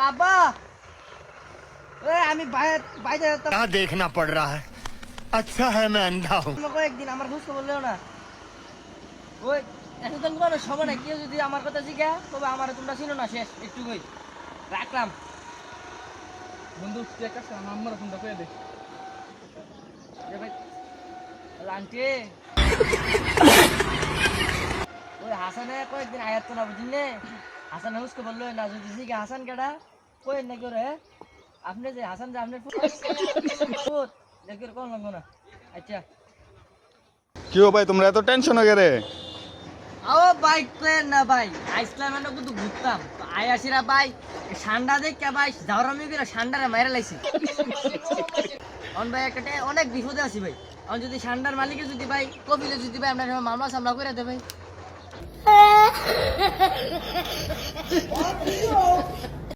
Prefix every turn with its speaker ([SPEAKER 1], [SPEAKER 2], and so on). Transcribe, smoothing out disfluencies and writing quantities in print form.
[SPEAKER 1] আব্বা আমি বাইরে
[SPEAKER 2] क्या देखना पड़ रहा है अच्छा है मैं अंधा हूँ
[SPEAKER 1] একদিন আমার খোঁজ খবর বললেও না ওই এতদিন কোনো সময় নাই কেউ যদি আমার কথা জিজ্ঞা তবে আমার তোমরা ছিল না শেষ একটু কই রাখলাম
[SPEAKER 3] বন্ধু তুই একটা আমার ফোনটা করে দে
[SPEAKER 1] আন্টি ওই হাসানে কয়েকদিন আয়াত তো না বুঝলি হাসান হুসকে বললো না যদি জিজ্ঞা হাসান কেডা কই না কেউ রে আপনি যে হাসান যে আপনার দেখি কোন লাগবো না আচ্ছা
[SPEAKER 4] কি ও ভাই তোমরা এত টেনশন হয়ে রে?
[SPEAKER 1] ও বাইক করেন না ভাই আইসলাম না কিন্তু ঘুরতাম তো আই আসিরা ভাই ঠান্ডা দেখে ভাই জাউরামি করে ঠান্ডারে মাইরা লাইছি অন ভাই একটা অনেক বিপদে আছি ভাই অন যদি ঠান্ডার মালিকে যদি ভাই কপিলে যদি ভাই আপনার মামলা সামলা করে দে ভাই